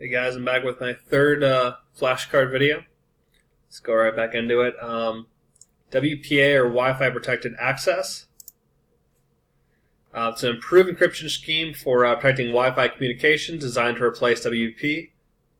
Hey guys, I'm back with my third flashcard video. Let's go right back into it. WPA or Wi-Fi protected access. It's an improved encryption scheme for protecting Wi-Fi communications designed to replace WEP.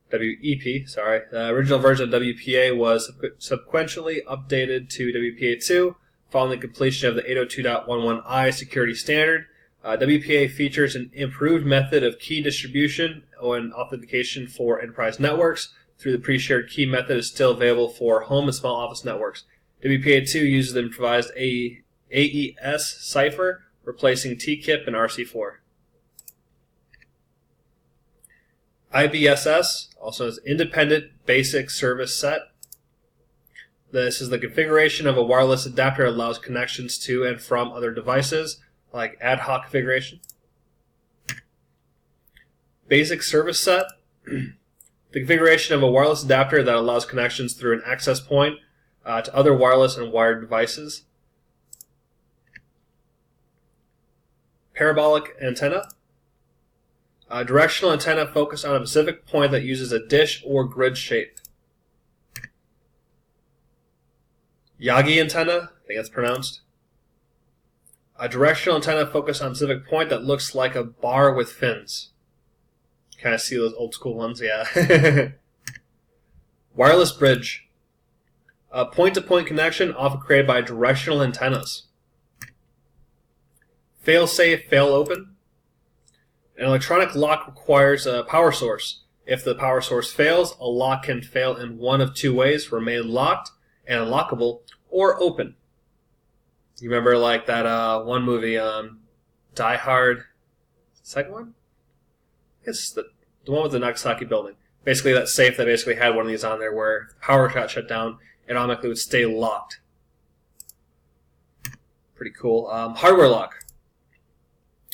The original version of WPA was subsequently updated to WPA2 following the completion of the 802.11i security standard. WPA features an improved method of key distribution and authentication for enterprise networks through the pre-shared key method is still available for home and small office networks. WPA2 uses the improvised AES cipher, replacing TKIP and RC4. IBSS, also known as Independent Basic Service Set. This is the configuration of a wireless adapter that allows connections to and from other devices, like ad hoc configuration. Basic Service Set, the configuration of a wireless adapter that allows connections through an access point to other wireless and wired devices. Parabolic antenna, a directional antenna focused on a specific point that uses a dish or grid shape. Yagi antenna, I think that's pronounced. A directional antenna focused on a specific point that looks like a bar with fins. Kind of see those old school ones, yeah. Wireless bridge. A point-to-point connection often created by directional antennas. Fail-safe, fail-open. An electronic lock requires a power source. If the power source fails, a lock can fail in one of two ways: remain locked and unlockable, or open. You remember like that one movie, Die Hard, second one? It's the one with the Nagasaki building. Basically that safe that basically had one of these on there where if the power got shut down, it automatically would stay locked. Pretty cool. Hardware lock.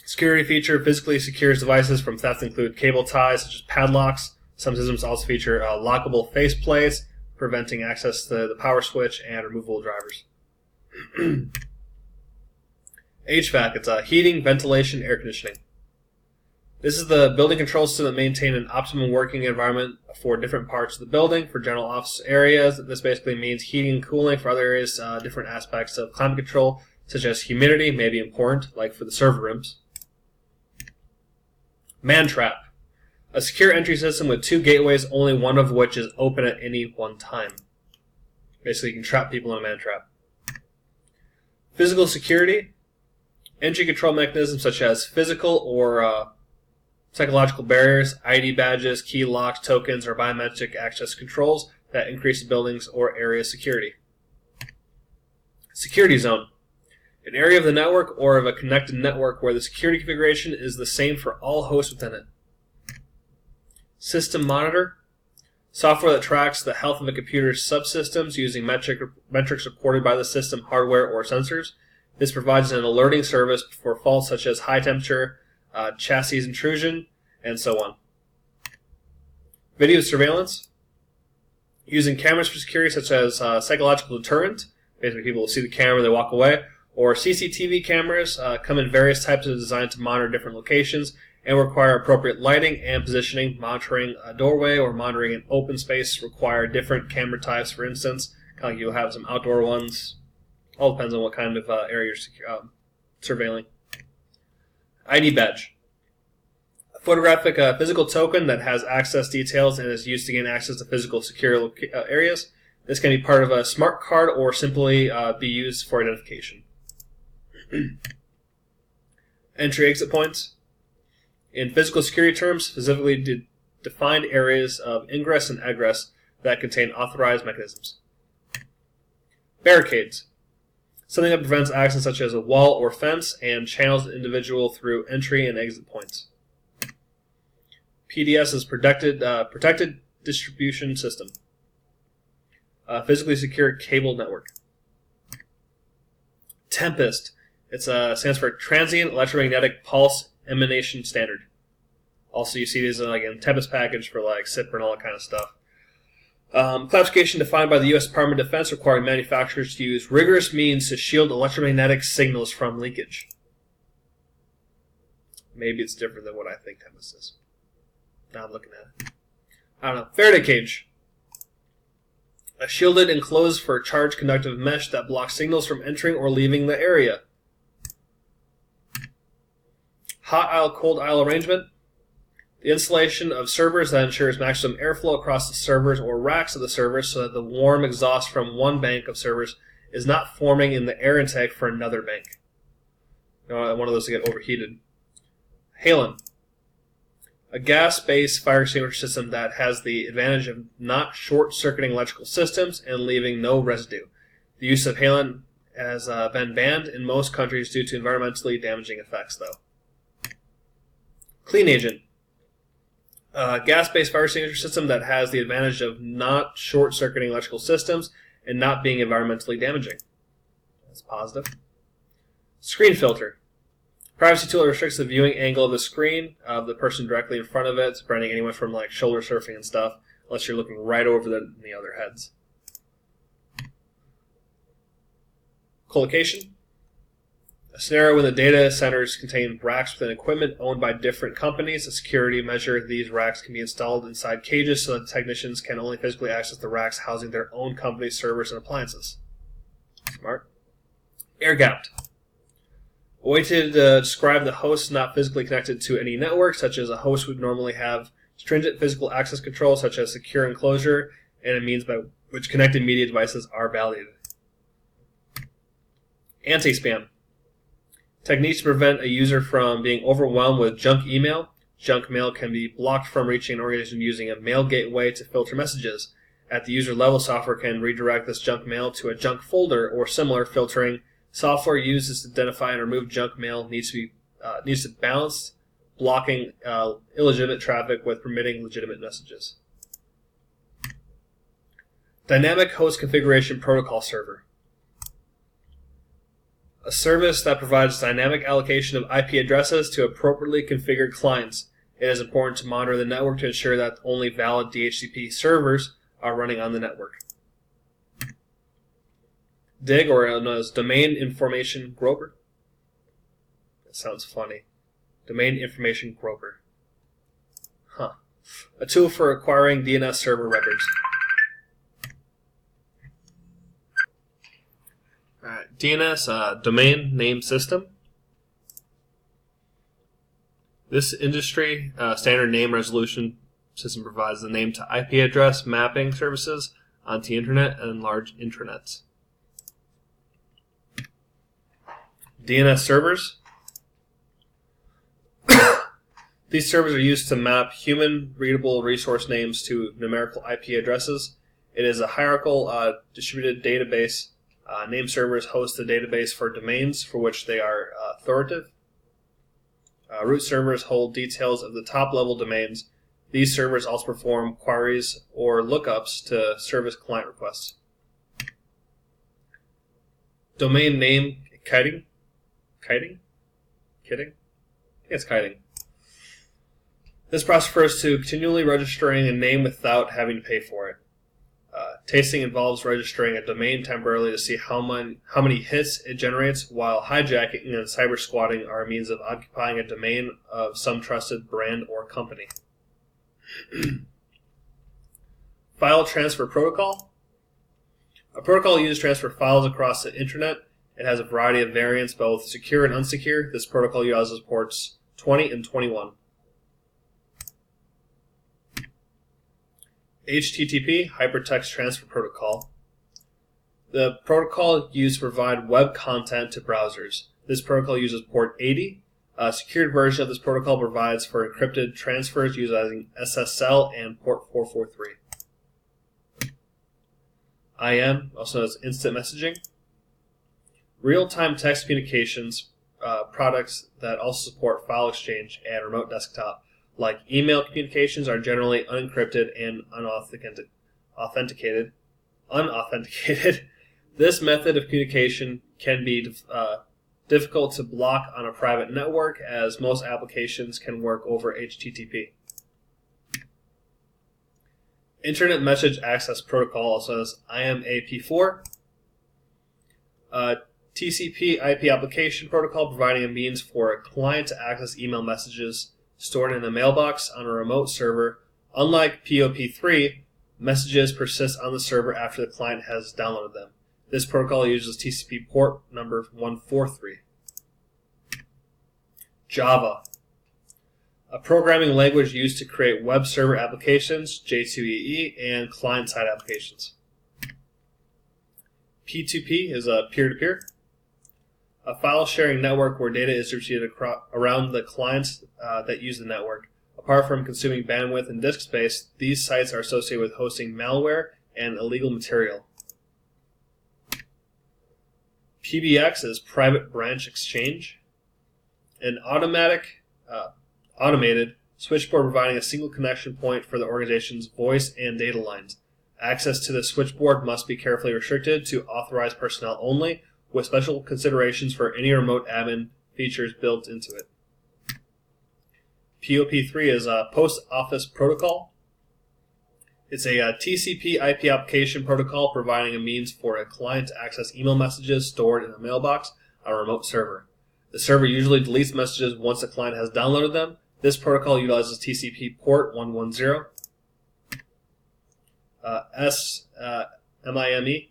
Security feature physically secures devices from theft, include cable ties such as padlocks. Some systems also feature lockable faceplates, preventing access to the power switch and removable drivers. HVAC, it's heating, ventilation, air conditioning. This is the building control system that maintains an optimum working environment for different parts of the building. For general office areas, this basically means heating and cooling. For other areas, different aspects of climate control, such as humidity, may be important, like for the server rooms. Man trap. A secure entry system with two gateways, only one of which is open at any one time. Basically, you can trap people in a man trap. Physical security. Entry control mechanisms such as physical or psychological barriers, ID badges, key locks, tokens, or biometric access controls that increase the building's or area's security. Security zone. An area of the network or of a connected network where the security configuration is the same for all hosts within it. System monitor. Software that tracks the health of a computer's subsystems using metrics reported by the system hardware or sensors. This provides an alerting service for faults such as high temperature, chassis intrusion, and so on. Video surveillance. Using cameras for security such as psychological deterrent. Basically, people will see the camera, they walk away. Or CCTV cameras come in various types of design to monitor different locations and require appropriate lighting and positioning. Monitoring a doorway or monitoring an open space require different camera types. For instance, kind of like you'll have some outdoor ones. All depends on what kind of area you're surveilling. ID badge. A photographic physical token that has access details and is used to gain access to physical secure areas. This can be part of a smart card or simply be used for identification. Entry-exit points. In physical security terms, specifically defined areas of ingress and egress that contain authorized mechanisms. Barricades. Something that prevents access such as a wall or fence and channels an individual through entry and exit points. PDS is protected distribution system. Physically secure cable network. Tempest. It stands for Transient Electromagnetic Pulse Emanation Standard. Also, you see these in Tempest package for like SIPR and all that kind of stuff. Classification defined by the U.S. Department of Defense requiring manufacturers to use rigorous means to shield electromagnetic signals from leakage. Maybe it's different than what I think Tempest is. Now I'm looking at it. I don't know. Faraday cage. A shielded enclosed for charge conductive mesh that blocks signals from entering or leaving the area. Hot aisle, cold aisle arrangement. The installation of servers that ensures maximum airflow across the servers or racks of the servers so that the warm exhaust from one bank of servers is not forming in the air intake for another bank. You don't want those to get overheated. Halon. A gas-based fire extinguisher system that has the advantage of not short-circuiting electrical systems and leaving no residue. The use of halon has been banned in most countries due to environmentally damaging effects, though. Clean agent. A gas-based fire extinguisher system that has the advantage of not short-circuiting electrical systems and not being environmentally damaging. That's positive. Screen filter. Privacy tool that restricts the viewing angle of the screen of the person directly in front of it, preventing anyone from like shoulder surfing and stuff, unless you're looking right over the other heads. Colocation. A scenario when the data centers contain racks within equipment owned by different companies. A security measure, these racks can be installed inside cages so that technicians can only physically access the racks housing their own company's servers and appliances. Smart. Air-gapped. A way to describe the host not physically connected to any network, such as a host would normally have stringent physical access control, such as secure enclosure, and a means by which connected media devices are validated. Anti-spam. Techniques to prevent a user from being overwhelmed with junk email. Junk mail can be blocked from reaching an organization using a mail gateway to filter messages. At the user level, software can redirect this junk mail to a junk folder or similar filtering. Software used to identify and remove junk mail needs to balance blocking illegitimate traffic with permitting legitimate messages. Dynamic Host Configuration Protocol Server. A service that provides dynamic allocation of IP addresses to appropriately configured clients. It is important to monitor the network to ensure that only valid DHCP servers are running on the network. DIG, or known as Domain Information Groper. That sounds funny. Domain Information Groper. Huh. A tool for acquiring DNS server records. Alright, DNS, Domain Name System. This industry standard name resolution system provides the name to IP address mapping services onto the internet and large intranets. DNS servers. These servers are used to map human-readable resource names to numerical IP addresses. It is a hierarchical distributed database. Name servers host the database for domains for which they are authoritative. Root servers hold details of the top-level domains. These servers also perform queries or lookups to service client requests. Domain name kiting? Kiting? Kidding? I think it's kiting. This process refers to continually registering a name without having to pay for it. Tasting involves registering a domain temporarily to see how many hits it generates, while hijacking and cyber squatting are a means of occupying a domain of some trusted brand or company. File transfer protocol. A protocol used to transfer files across the internet. It has a variety of variants, both secure and unsecure. This protocol uses ports 20 and 21. HTTP, Hypertext Transfer Protocol. The protocol used to provide web content to browsers. This protocol uses port 80. A secured version of this protocol provides for encrypted transfers using SSL and port 443. IM, also known as instant messaging. Real-time text communications products that also support file exchange and remote desktop. Like email communications are generally unencrypted and unauthenticated. This method of communication can be difficult to block on a private network, as most applications can work over HTTP. Internet Message Access Protocol, also known as IMAP4. TCP IP application protocol, providing a means for a client to access email messages stored in a mailbox on a remote server, Unlike POP3, messages persist on the server after the client has downloaded them. This protocol uses TCP port number 143. Java, a programming language used to create web server applications, J2EE, and client-side applications. P2P is a peer-to-peer, a file-sharing network where data is distributed around the clients that use the network. Apart from consuming bandwidth and disk space, these sites are associated with hosting malware and illegal material. PBX is Private Branch Exchange, an automated switchboard providing a single connection point for the organization's voice and data lines. Access to the switchboard must be carefully restricted to authorized personnel only, with special considerations for any remote admin features built into it. POP3 is a Post Office Protocol. It's a TCP IP application protocol providing a means for a client to access email messages stored in a mailbox on a remote server. The server usually deletes messages once the client has downloaded them. This protocol utilizes TCP port 110, MIME,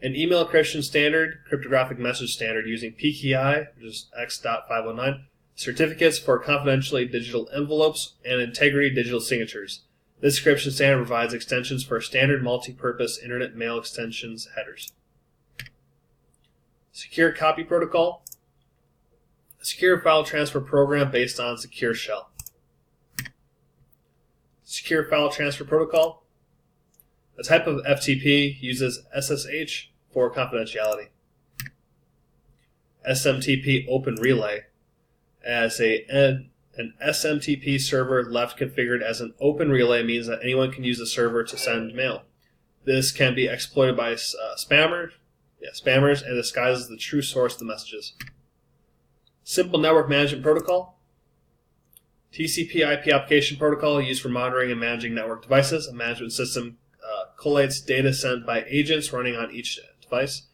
an email encryption standard, cryptographic message standard using PKI, which is X.509, certificates for confidentially digital envelopes, and integrity digital signatures. This encryption standard provides extensions for standard multi-purpose Internet Mail Extensions headers. Secure Copy Protocol, a secure file transfer program based on Secure Shell. Secure File Transfer Protocol, a type of FTP, uses SSH for confidentiality. SMTP Open Relay, as an SMTP server left configured as an open relay means that anyone can use the server to send mail. This can be exploited by spammers and disguises the true source of the messages. Simple Network Management Protocol, TCP IP application protocol used for monitoring and managing network devices. A management system collates data sent by agents running on each device.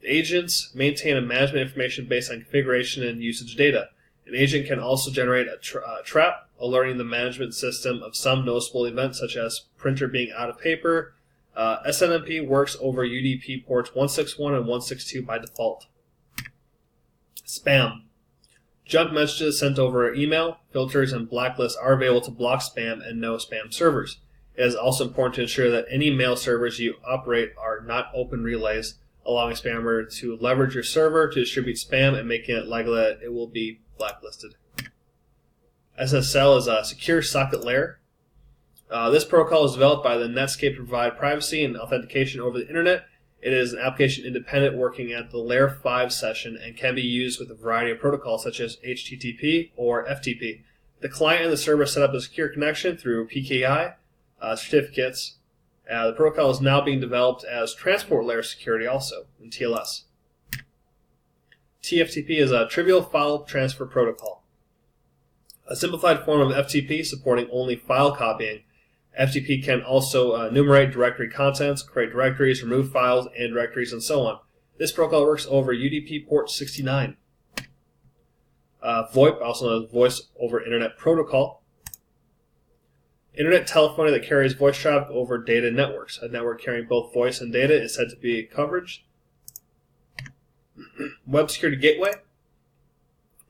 The agents maintain a management information based on configuration and usage data. An agent can also generate a trap, alerting the management system of some noticeable events, such as printer being out of paper. SNMP works over UDP ports 161 and 162 by default. Spam. Junk messages sent over email, filters, and blacklists are available to block spam and no spam servers. It is also important to ensure that any mail servers you operate are not open relays, allowing a spammer to leverage your server to distribute spam and making it likely that it will be blacklisted. SSL is a secure socket layer. This protocol is developed by the Netscape to provide privacy and authentication over the internet. It is an application independent working at the Layer 5 session and can be used with a variety of protocols such as HTTP or FTP. The client and the server set up a secure connection through PKI certificates. The protocol is now being developed as transport layer security also in TLS. TFTP is a trivial file transfer protocol, a simplified form of FTP supporting only file copying. FTP can also enumerate directory contents, create directories, remove files and directories, and so on. This protocol works over UDP port 69. VoIP, also known as Voice over Internet Protocol. Internet telephony that carries voice traffic over data networks. A network carrying both voice and data is said to be coverage. Web Security Gateway,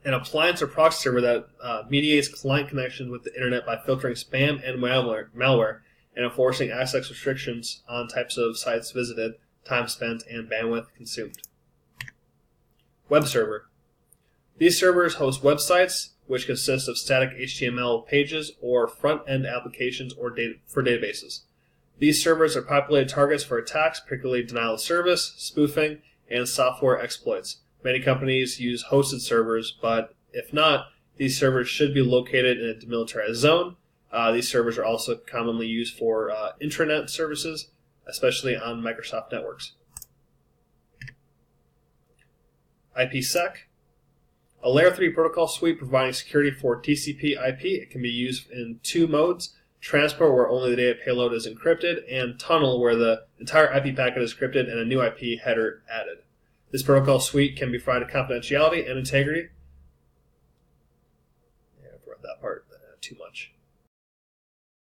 an appliance or proxy server that mediates client connections with the internet by filtering spam and malware and enforcing access restrictions on types of sites visited, time spent, and bandwidth consumed. Web server. These servers host websites which consist of static HTML pages or front-end applications or for databases. These servers are populated targets for attacks, particularly denial of service, spoofing, and software exploits. Many companies use hosted servers, but if not, these servers should be located in a demilitarized zone. These servers are also commonly used for intranet services, especially on Microsoft networks. IPsec, a Layer 3 protocol suite providing security for TCP IP. It can be used in two modes: transport, where only the data payload is encrypted, and tunnel, where the entire IP packet is encrypted and a new IP header added. This protocol suite can be provided confidentiality and integrity. Yeah, I've read that part too much.